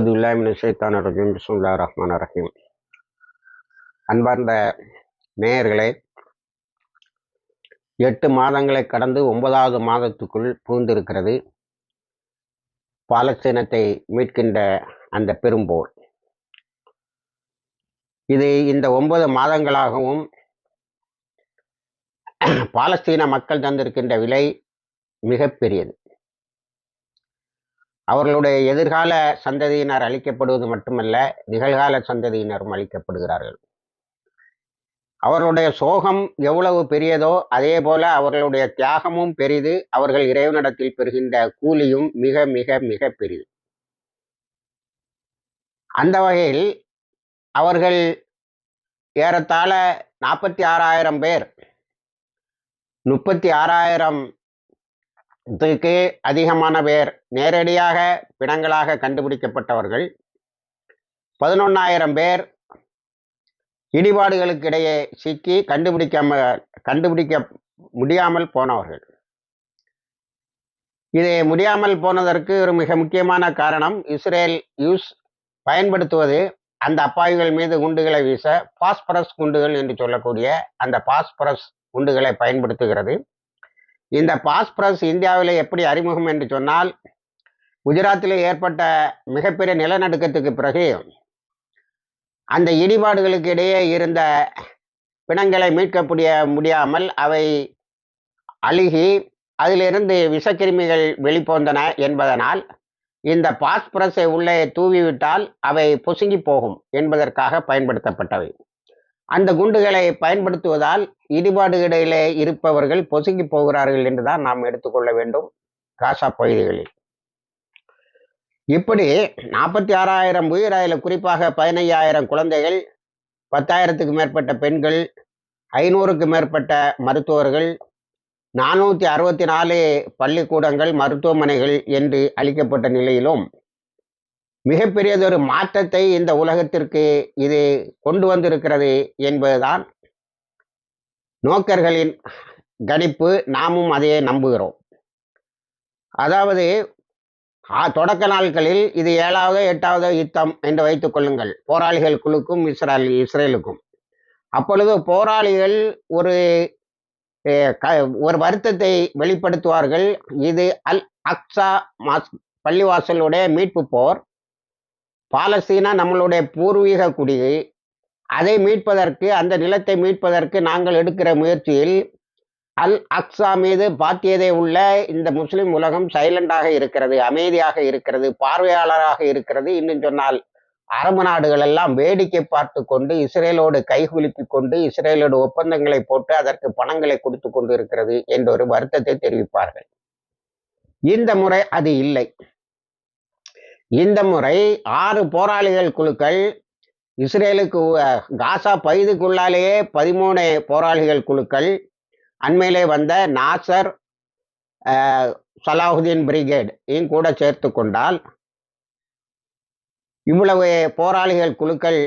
அவுதுபில்லாஹி மினஷ் ஷைத்தானிர் ரஜீம். பிஸ்மில்லாஹிர் ரஹ்மானிர் ரஹீம். அன்பார்ந்த நேயர்களே, 8 மாதங்களை கடந்து 9வது மாதத்துக்குள் புகுந்திருக்கிறது பாலஸ்தீனத்தை மீட்கின்ற அந்த பெரும்போர். இது இந்த 9 மாதங்களாகவும் பாலஸ்தீன மக்கள் தந்திருக்கின்ற விலை மிகப்பெரியது. அவர்களுடைய எதிர்கால சந்ததியினர் அளிக்கப்படுவது மட்டுமல்ல, நிகழ்கால சந்ததியினரும் அளிக்கப்படுகிறார்கள். அவர்களுடைய சோகம் எவ்வளவு பெரியதோ அதே போல அவர்களுடைய தியாகமும் பெரிது. அவர்கள் இறைவனிடத்தில் பெறுகின்ற கூலியும் மிக மிக மிக பெரிது. அந்த வகையில் அவர்கள் ஏறத்தாழ 46,000 பேர், 36,000க்கு அதிகமான பேர் நேரடியாக பிணங்களாக கண்டுபிடிக்கப்பட்டவர்கள். 11,000 பேர் இடிபாடுகளுக்கு இடையே சிக்கி கண்டுபிடிக்க முடியாமல் போனவர்கள். இது முடியாமல் போனதற்கு ஒரு மிக முக்கியமான காரணம், இஸ்ரேல் பயன்படுத்துவது அந்த அப்பாவிகள் மீது குண்டுகளை வீச பாஸ்பரஸ் குண்டுகள் என்று சொல்லக்கூடிய அந்த பாஸ்பரஸ் குண்டுகளை பயன்படுத்துகிறது. இந்த பாஸ்பரஸ் இந்தியாவில் எப்படி அறிமுகம் என்று சொன்னால், குஜராத்தில் ஏற்பட்ட மிகப்பெரிய நிலநடுக்கத்துக்கு பிறகு அந்த இடிபாடுகளுக்கு இடையே இருந்த பிணங்களை மீட்க முடியாமல் அவை அழுகி அதிலிருந்து விஷக்கிருமிகள் வெளிப்போந்தன என்பதனால் இந்த பாஸ்பரஸை உள்ளே தூவிவிட்டால் அவை பொசுங்கி போகும் என்பதற்காக பயன்படுத்தப்பட்டவை. அந்த குண்டுகளை பயன்படுத்துவதால் இடிபாடுகளிலே இருப்பவர்கள் பொசுங்கி போகிறார்கள் என்றுதான் நாம் எடுத்துக்கொள்ள வேண்டும். காசா பகுதிகளில் இப்படி 46,000 உயிர், அதில் குறிப்பாக 15,000 குழந்தைகள், 10,000க்கு மேற்பட்ட பெண்கள், 500க்கு மேற்பட்ட மருத்துவர்கள், 464 பள்ளிக்கூடங்கள், மருத்துவமனைகள் என்று அளிக்கப்பட்ட நிலையிலும் மிகப்பெரியதொரு மாற்றத்தை இந்த உலகத்திற்கு இது கொண்டு வந்திருக்கிறது என்பதுதான் நோக்கர்களின் கணிப்பு. நாமும் அதையே நம்புகிறோம். அதாவது தொடக்க நாட்களில் இது 7வது 8வது யுத்தம் என்று வைத்துக் கொள்ளுங்கள், போராளிகள் குழுக்கும் இஸ்ரேலுக்கும். அப்பொழுது போராளிகள் ஒரு வருத்தத்தை வெளிப்படுத்துவார்கள். இது அல் அக்ஸா பள்ளிவாசலுடைய மீட்பு போர். பாலஸ்தீனா நம்மளுடைய பூர்வீக குடி. அதை மீட்பதற்கு, அந்த நிலத்தை மீட்பதற்கு நாங்கள் எடுக்கிற முயற்சியில் அல் அக்ஸா மீது பாத்தியதை உள்ள இந்த முஸ்லிம் உலகம் சைலண்டாக இருக்கிறது, அமைதியாக இருக்கிறது, பார்வையாளராக இருக்கிறது. இன்னும் சொன்னால் அரபு நாடுகள் எல்லாம் வேடிக்கை பார்த்து கொண்டு இஸ்ரேலோடு கைகுலுக்கி கொண்டு இஸ்ரேலோடு ஒப்பந்தங்களை போட்டு அதற்கு பணங்களை கொடுத்து கொண்டு இருக்கிறது என்ற ஒரு வருத்தத்தை தெரிவிப்பார்கள். இந்த முறை அது இல்லை. இந்த முறை 6 போராளிகள் குழுக்கள், இஸ்ரேலுக்கு காசா பகுதிக்குள்ளாலேயே 13 போராளிகள் குழுக்கள், அண்மையிலே வந்த நாசர் சலாஹுதீன் பிரிகேட் கூட சேர்த்து கொண்டால் இவ்வளவு போராளிகள் குழுக்கள்,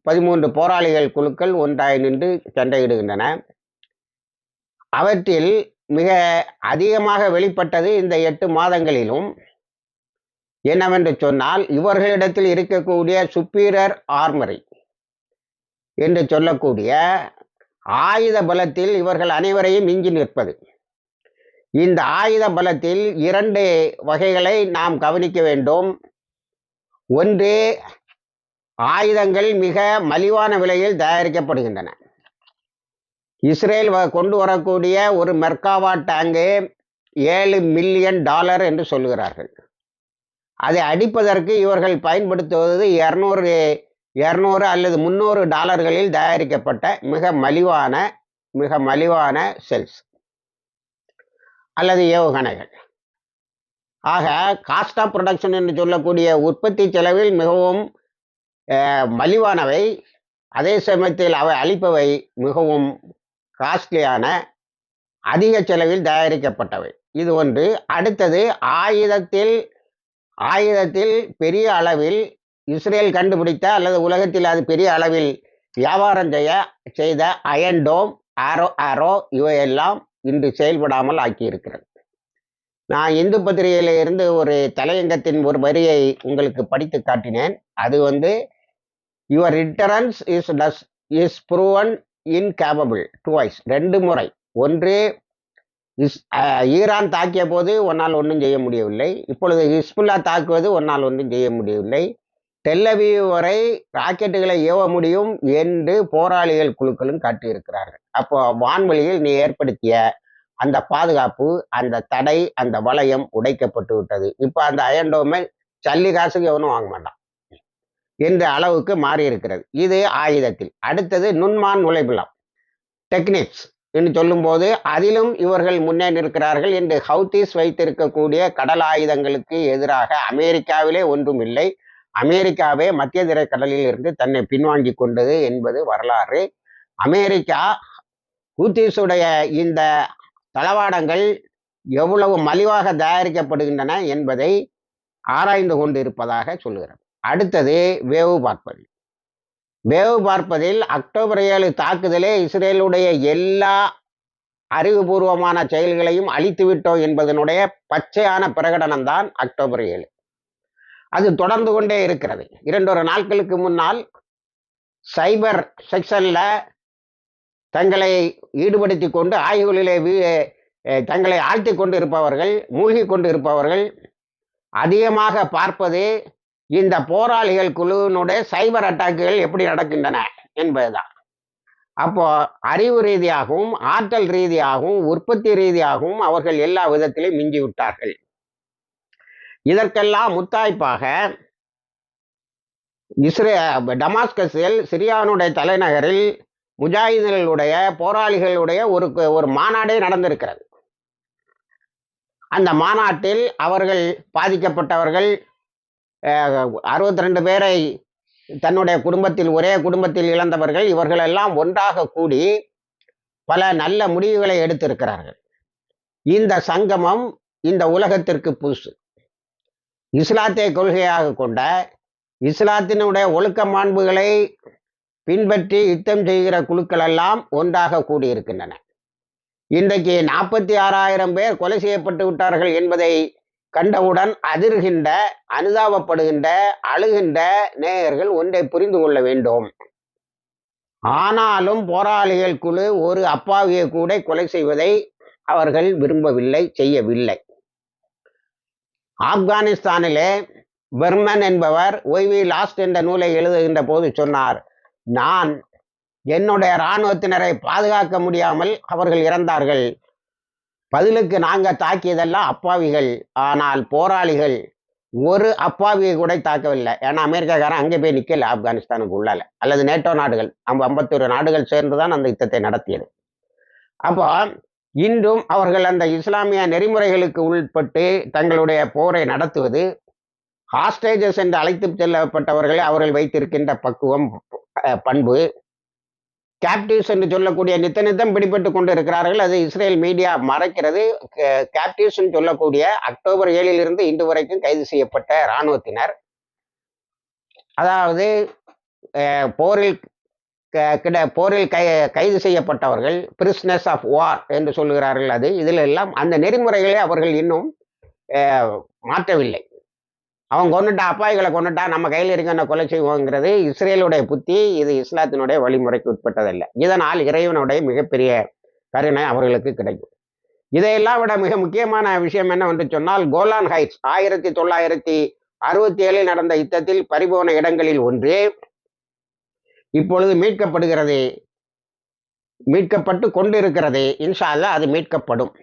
13 போராளிகள் குழுக்கள் ஒன்றாய் நின்று சண்டையிடுகின்றன. அவற்றில் மிக அதிகமாக வெளிப்பட்டது இந்த 8 மாதங்களிலும் என்னவென்று சொன்னால், இவர்களிடத்தில் இருக்கக்கூடிய சுப்பீரியர் ஆர்மரி என்று சொல்லக்கூடிய ஆயுத பலத்தில் இவர்கள் அனைவரையும் மிஞ்சி நிற்பது. இந்த ஆயுத பலத்தில் 2 வகைகளை நாம் கவனிக்க வேண்டும். ஒன்று, ஆயுதங்கள் மிக மலிவான விலையில் தயாரிக்கப்படுகின்றன. இஸ்ரேல் கொண்டு வரக்கூடிய ஒரு மெர்காவா டேங்கு $7 மில்லியன் என்று சொல்லுகிறார்கள். அதை அடிப்பதற்கு இவர்கள் பயன்படுத்துவது 200 அல்லது $300 தயாரிக்கப்பட்ட மிக மலிவான செல்ஸ் அல்லது ஏவுகணைகள். ஆக காஸ்ட் ஆஃப் ப்ரொடக்ஷன் என்று சொல்லக்கூடிய உற்பத்தி செலவில் மிகவும் மலிவானவை, அதே சமயத்தில் அவை அளிப்பவை மிகவும் காஸ்ட்லியான அதிக செலவில் தயாரிக்கப்பட்டவை. இது ஒன்று. அடுத்தது, ஆயுதத்தில் பெரிய அளவில் இஸ்ரேல் கண்டுபிடித்த அல்லது உலகத்தில் அது பெரிய அளவில் வியாபாரம் செய்த அயன் டோம், ஆரோ இவையெல்லாம் இன்று செயல்படாமல் ஆக்கியிருக்கிறது. நான் இந்து பத்திரிகையில இருந்து ஒரு தலையங்கத்தின் ஒரு வரியை உங்களுக்கு படித்து காட்டினேன். அது வந்து your returns is proven incapable twice 2 முறை. ஒன்று ஈரான் தாக்கிய போது உன்னால் ஒன்றும் செய்ய முடியவில்லை. இப்பொழுது ஹிஸ்புல்லா தாக்குவது உன்னால் ஒன்றும் செய்ய முடியவில்லை. டெல்லவீவ் வரை ராக்கெட்டுகளை ஏவ முடியும் என்று போராளிகள் குழுக்களும் காட்டியிருக்கிறார்கள். அப்போ வான்வெளியில் நீ ஏற்படுத்திய அந்த பாதுகாப்பு, அந்த தடை, அந்த வளையம் உடைக்கப்பட்டு விட்டது. இப்ப அந்த அயன்டோமை சல்லி காசுக்கு எவனும் வாங்க மாட்டான் என்ற அளவுக்கு மாறி இருக்கிறது. இது ஆயுதத்தில். அடுத்தது நுண்மான் நுழைவுலாம் டெக்னிக்ஸ் என்று சொல்லும்போது அதிலும் இவர்கள் முன்னே நிற்கிறார்கள். என்று ஹவுத்தீஸ் வைத்திருக்கக்கூடிய கடல் ஆயுதங்களுக்கு எதிராக அமெரிக்காவிலே ஒன்றும் இல்லை. அமெரிக்காவே மத்திய திரைக்கடலில் இருந்து தன்னை பின்வாங்கி கொண்டது என்பது வரலாறு. அமெரிக்கா ஹூத்தீஸுடைய இந்த தளவாடங்கள் எவ்வளவு மலிவாக தயாரிக்கப்படுகின்றன என்பதை ஆராய்ந்து கொண்டு இருப்பதாக சொல்லுகிறது. அடுத்தது வேவு பார்ப்பது. வேவு பார்ப்பதில் அக்டோபர் 7 தாக்குதலே இஸ்ரேலுடைய எல்லா அறிவுபூர்வமான செயல்களையும் அழித்துவிட்டோம் என்பதனுடைய பச்சையான பிரகடனம் தான் அக்டோபர் 7. அது தொடர்ந்து கொண்டே இருக்கிறது. 2 நாட்களுக்கு முன்னால் சைபர் செக்ஷன்ல தங்களை ஈடுபடுத்தி கொண்டு ஆய்வுகளிலே தங்களை ஆழ்த்தி கொண்டு இருப்பவர்கள், மூழ்கி கொண்டு இருப்பவர்கள் அதிகமாக பார்ப்பது இந்த போராளிகள் குழுவினுடைய சைபர் அட்டாக்குகள் எப்படி நடக்கின்றன என்பதுதான். அப்போ அறிவு ரீதியாகவும் ஆற்றல் ரீதியாகவும் உற்பத்தி ரீதியாகவும் அவர்கள் எல்லா விதத்திலும் மிஞ்சி விட்டார்கள். இதற்கெல்லாம் முத்தாய்ப்பாக டமாஸ்கஸில் சிரியானுடைய தலைநகரில் முஜாஹிதீன்களுடைய போராளிகளுடைய ஒரு மாநாடே நடந்திருக்கிறது. அந்த மாநாட்டில் அவர்கள் பாதிக்கப்பட்டவர்கள் 62 பேரை தன்னுடைய குடும்பத்தில் ஒரே குடும்பத்தில் இழந்தவர்கள் இவர்களெல்லாம் ஒன்றாக கூடி பல நல்ல முடிவுகளை எடுத்திருக்கிறார்கள். இந்த சங்கமம் இந்த உலகத்திற்கு புதுசு. இஸ்லாத்தை கொள்கையாக கொண்ட இஸ்லாத்தினுடைய ஒழுக்க மாண்புகளை பின்பற்றி யுத்தம் செய்கிற குழுக்கள் எல்லாம் ஒன்றாக கூடியிருக்கின்றன. இன்றைக்கு 46,000 பேர் கொலை செய்யப்பட்டு விட்டார்கள் என்பதை கண்டவுடன் அதிர்கின்ற, அனுதாபப்படுகின்ற, அழுகின்ற நேயர்கள் ஒன்றை புரிந்து கொள்ள வேண்டும். ஆனாலும் போராளிகள் குழு ஒரு அப்பாவியை கூட கொலை செய்வதை அவர்கள் விரும்பவில்லை, செய்யவில்லை. ஆப்கானிஸ்தானிலே பெர்மன் என்பவர் ஒய்வி லாஸ்ட் என்ற நூலை எழுதுகின்ற போது சொன்னார், நான் என்னுடைய இராணுவத்தினரை பாதுகாக்க முடியாமல் அவர்கள் இறந்தார்கள். பதிலுக்கு நாங்கள் தாக்கியதெல்லாம் அப்பாவிகள், ஆனால் போராளிகள் ஒரு அப்பாவியை கூட தாக்கவில்லை. ஏன்னா அமெரிக்காக்காரன் அங்கே போய் நிற்கல ஆப்கானிஸ்தானுக்கு உள்ளால, அல்லது நேட்டோ நாடுகள் 51 நாடுகள் சேர்ந்துதான் அந்த யுத்தத்தை நடத்தியது. அப்போ இன்றும் அவர்கள் அந்த இஸ்லாமிய நெறிமுறைகளுக்கு உட்பட்டு தங்களுடைய போரை நடத்துவது, ஹாஸ்டேஜஸ் என்று அழைத்து செல்லப்பட்டவர்களை அவர்கள் வைத்திருக்கின்ற பக்குவம், பண்பு, கேப்டிவ்ஸ் என்று சொல்லக்கூடிய நித்தம் பிடிபட்டு கொண்டு இருக்கிறார்கள். அது இஸ்ரேல் மீடியா மறைக்கிறது. கேப்டிவ்ஸ் சொல்லக்கூடிய அக்டோபர் 7 இன்று வரைக்கும் கைது செய்யப்பட்ட இராணுவத்தினர், அதாவது போரில் கைது செய்யப்பட்டவர்கள், பிரிஸ்னஸ் ஆஃப் வார் என்று சொல்லுகிறார்கள். அது இதில் எல்லாம் அந்த நெறிமுறைகளை அவர்கள் இன்னும் மாற்றவில்லை. அவன் கொண்டுட்டா, அப்பாய்களை கொண்டுட்டா, நம்ம கையில் இருக்க கொலை செய்வோங்கிறது இஸ்ரேலுடைய புத்தி. இது இஸ்லாத்தினுடைய வழிமுறைக்கு உட்பட்டதல்ல. இதனால் இறைவனுடைய மிகப்பெரிய கருணை அவர்களுக்கு கிடைக்கும். இதையெல்லாம் விட மிக முக்கியமான விஷயம் என்னவென்று சொன்னால், கோலான் ஹைட்ஸ் 1967 நடந்த யுத்தத்தில் பறிபோன இடங்களில் ஒன்று இப்பொழுது மீட்கப்படுகிறது, மீட்கப்பட்டு கொண்டிருக்கிறது. இன்ஷா அல்லாஹ் அது மீட்கப்படும்.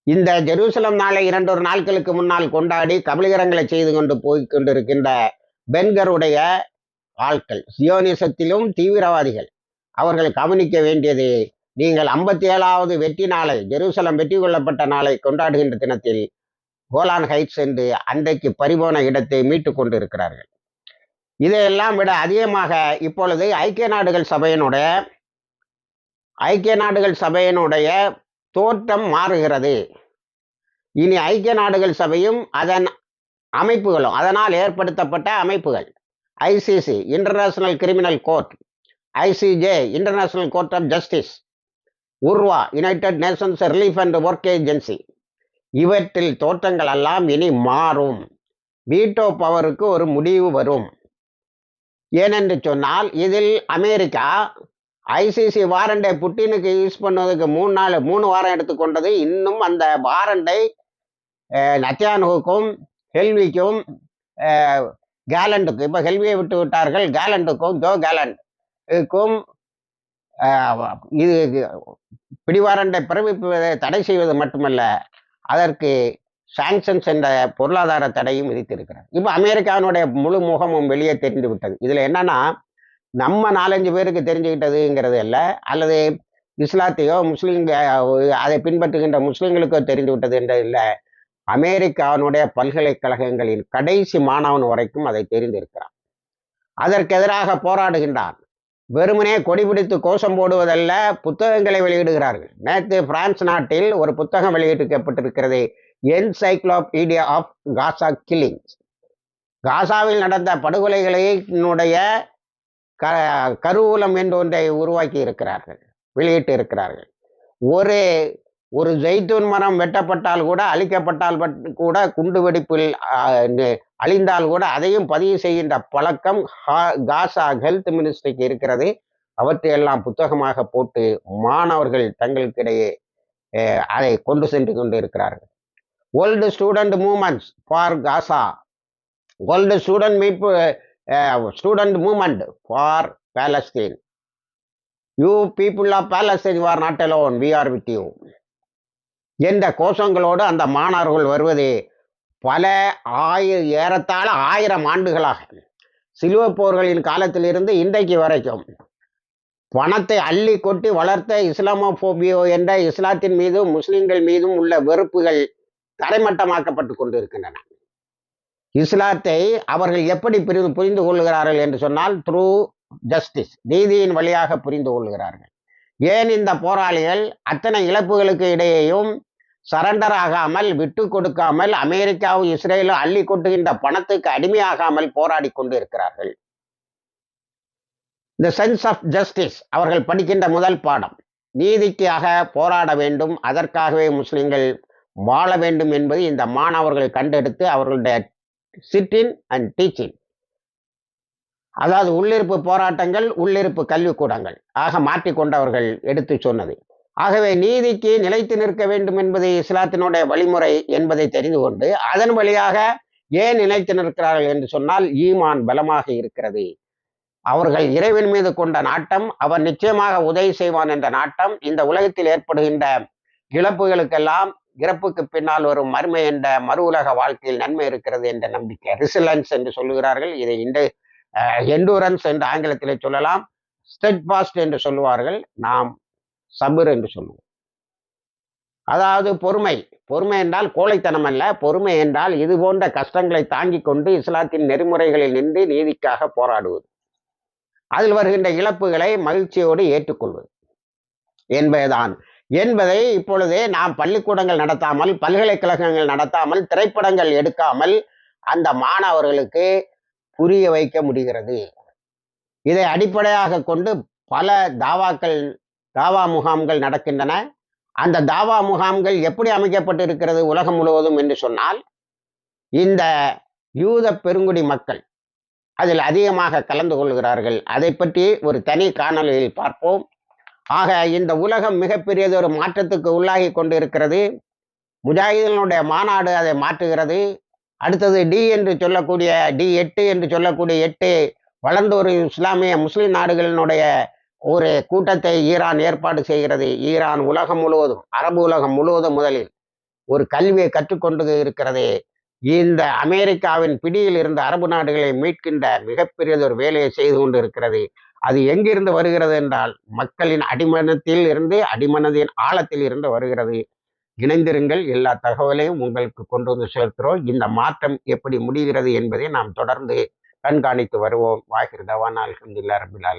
இந்த ஜெருசலம் நாளை 2 நாட்களுக்கு முன்னால் கொண்டாடி கபலீகரங்களை செய்து கொண்டு போய் கொண்டிருக்கின்ற பென்கருடைய ஆட்கள், சியோனிசத்திலும் தீவிரவாதிகள், அவர்கள் கவனிக்க வேண்டியது, நீங்கள் 57வது வெற்றி நாளை, ஜெருசலம் வெற்றி கொள்ளப்பட்ட நாளை கொண்டாடுகின்ற தினத்தில் கோலான் ஹைட்ஸ் என்று அன்றைக்கு பறிபோன இடத்தை மீட்டு கொண்டு இருக்கிறார்கள். இதையெல்லாம் விட அதிகமாக இப்பொழுது ஐக்கிய நாடுகள் சபையினுடைய தோற்றம் மாறுகிறது. இனி ஐக்கிய நாடுகள் சபையும் அதன் அமைப்புகளும், அதனால் ஏற்படுத்தப்பட்ட அமைப்புகள், ICC international criminal court, ICJ international court of justice, உர்வா united nations relief and work agency, இவற்றில் தோற்றங்கள் எல்லாம் இனி மாறும். வீட்டோ பவருக்கு ஒரு முடிவு வரும். ஏனென்று சொன்னால் இதில் அமெரிக்கா ஐசிசி வாரண்டை புட்டினுக்கு யூஸ் பண்ணுவதற்கு 3 வாரம் எடுத்துக்கொண்டது. இன்னும் அந்த வாரண்டை நத்தியானுக்கும் ஹெல்விக்கும் கேலண்டுக்கும், இப்போ ஹெல்வியை விட்டு விட்டார்கள், கேலண்டுக்கும் ஜோ கேலண்டுக்கும் இது பிடிவாரண்டை பிறப்பிப்பதை தடை செய்வது மட்டுமல்ல, அதற்கு சாங்ஷன்ஸ் என்ற பொருளாதார தடையும் விதித்திருக்கிறார். இப்போ அமெரிக்காவினுடைய முழு முகமும் வெளியே தெரிந்து விட்டது. இதில் என்னன்னா, நம்ம 4-5 பேருக்கு தெரிஞ்சுக்கிட்டதுங்கிறது இல்லை, அல்லது இஸ்லாத்தையோ அதை பின்பற்றுகின்ற முஸ்லீம்களுக்கோ தெரிந்து விட்டது என்றது இல்லை. அமெரிக்காவினுடைய பல்கலைக்கழகங்களின் கடைசி மாணவன் வரைக்கும் அதை தெரிந்திருக்கிறான். அதற்கு எதிராக போராடுகின்றான். வெறுமனே கொடி பிடித்து கோஷம் போடுவதல்ல, புத்தகங்களை வெளியிடுகிறார்கள். நேற்று பிரான்ஸ் நாட்டில் ஒரு புத்தகம் வெளியிட்டிருக்கப்பட்டிருக்கிறது, என்சைக்ளோபீடியா ஆஃப் காசா கில்லிங்ஸ். காசாவில் நடந்த படுகொலைகளினுடைய கருவூலம் என்று ஒன்றை உருவாக்கி இருக்கிறார்கள், வெளியிட்டு இருக்கிறார்கள். ஒரு ஜெய்தூன் மரம் வெட்டப்பட்டால் கூட, அழிக்கப்பட்டால் கூட, குண்டு வெடிப்பில் அழிந்தால் கூட அதையும் பதிவு செய்கின்ற பழக்கம் காசா ஹெல்த் மினிஸ்ட்ரிக்கு இருக்கிறது. அவற்றையெல்லாம் புத்தகமாக போட்டு மாணவர்கள் தங்களுக்கிடையே அதை கொண்டு சென்று கொண்டு இருக்கிறார்கள். World student movements for Gaza, world student movement for Palestine, you people of Palestine you are not alone, we are with you என்ற கோஷங்களோடு அந்த மாணவர்கள் வருவது ஏறத்தாழ 1000 ஆண்டுகளாக, சிலுவைப் போர்களின் காலத்திலிருந்து இன்றைக்கு வரைக்கும் பணத்தை அள்ளி கொட்டி வளர்த்த இஸ்லாமோபோபியோ என்ற இஸ்லாத்தின் மீதும் முஸ்லிம்கள் மீதும் உள்ள வெறுப்புகள் தரைமட்டமாக்கப்பட்டு கொண்டிருக்கின்றன. இஸ்லாத்தை அவர்கள் எப்படி புரிந்து கொள்கிறார்கள் என்று சொன்னால், த்ரூ ஜஸ்டிஸ், நீதியின் வழியாக புரிந்து கொள்கிறார்கள். ஏன் இந்த போராளிகள் அத்தனை இழப்புகளுக்கு இடையேயும் சரண்டர் ஆகாமல், விட்டு கொடுக்காமல், அமெரிக்காவும் இஸ்ரேலும் அள்ளி கொட்டுகின்ற பணத்துக்கு அடிமையாகாமல் போராடி கொண்டு இருக்கிறார்கள்? தி சென்ஸ் ஆஃப் ஜஸ்டிஸ் அவர்கள் படிக்கின்ற முதல் பாடம். நீதிக்காக போராட வேண்டும், அதற்காகவே முஸ்லிம்கள் வாழ வேண்டும் என்பது இந்த மாணவர்கள் கண்டெடுத்து அவர்களுடைய சிட்டிங் அண்ட் டீச்சிங், அதாவது உள்ளிருப்பு போராட்டங்கள், உள்ளிருப்பு கல்விக்கூடங்கள் ஆக மாற்றிக்கொண்டவர்கள் எடுத்து சொன்னது. ஆகவே நீதிக்கு நிலைத்து நிற்க வேண்டும் என்பது இஸ்லாத்தினுடைய வழிமுறை என்பதை தெரிந்து கொண்டு அதன் வழியாக ஏன் நிலைத்து நிற்கிறார்கள் என்று சொன்னால், ஈமான் பலமாக இருக்கிறது. அவர்கள் இறைவன் மீது கொண்ட நாட்டம், அவன் நிச்சயமாக உதவி செய்வான் என்ற நாட்டம், இந்த உலகத்தில் ஏற்படுகின்ற இழப்புகளுக்கெல்லாம் இறப்புக்கு பின்னால் வரும் மறுமை என்ற மறு உலக வாழ்க்கையில் நன்மை இருக்கிறது என்ற நம்பிக்கை, ரிசிலன்ஸ் என்று சொல்லுகிறார்கள். இதை எண்டூரன்ஸ் என்று ஆங்கிலத்திலே சொல்லலாம், ஸ்டெட்ஃபாஸ்ட் என்று சொல்லுவார்கள், நாம் சபர் என்று சொல்லுவோம். அதாவது பொறுமை. பொறுமை என்றால் கோழைத்தனம் அல்ல, பொறுமை என்றால் இது போன்ற கஷ்டங்களை தாங்கிக் கொண்டு இஸ்லாத்தின் நெறிமுறைகளில் நின்று நீதிக்காக போராடுவது, அதில் வருகின்ற இழப்புகளை மகிழ்ச்சியோடு ஏற்றுக்கொள்வது என்பதுதான். என்பதை இப்பொழுதே நாம் பள்ளிக்கூடங்கள் நடத்தாமல், பல்கலைக்கழகங்கள் நடத்தாமல், திரைப்படங்கள் எடுக்காமல் அந்த மாணவர்களுக்கு புரிய வைக்க முடிகிறது. இதை அடிப்படையாக கொண்டு பல தாவா முகாம்கள் நடக்கின்றன. அந்த தாவா முகாம்கள் எப்படி அமைக்கப்பட்டு இருக்கிறது உலகம் முழுவதும் என்று சொன்னால், இந்த யூத பெருங்குடி மக்கள் அதில் அதிகமாக கலந்து கொள்கிறார்கள். அதை பற்றி ஒரு தனி காணொளியில் பார்ப்போம். ஆக இந்த உலகம் மிகப்பெரியது ஒரு மாற்றத்துக்கு உள்ளாகி கொண்டு இருக்கிறது. முஜாஹிதீன்களுடைய மாநாடு அதை மாற்றுகிறது. அடுத்தது D8 என்று சொல்லக்கூடிய 8 வளர்ந்து ஒரு இஸ்லாமிய முஸ்லிம் நாடுகளினுடைய ஒரு கூட்டத்தை ஈரான் ஏற்பாடு செய்கிறது. ஈரான் உலகம் முழுவதும், அரபு உலகம் முழுவதும் முதலில் ஒரு கல்வியை கற்றுக்கொண்டு இருக்கிறது. இந்த அமெரிக்காவின் பிடியில் இருந்த அரபு நாடுகளை மீட்கின்ற மிகப்பெரியது ஒரு வேலையை செய்து கொண்டு இருக்கிறது. அது எங்கிருந்து வருகிறது என்றால், மக்களின் அடிமனதின் ஆழத்தில் இருந்து வருகிறது. இணைந்திருங்கள், எல்லா தகவலையும் உங்களுக்கு கொண்டு வந்து சேர்க்கிறோம். இந்த மாற்றம் எப்படி முடிகிறது என்பதை நாம் தொடர்ந்து கண்காணித்து வருவோம். வாஹிர் தவானா அல்ஹம்துலில்லாஹி ரப்பில் ஆலமீன்.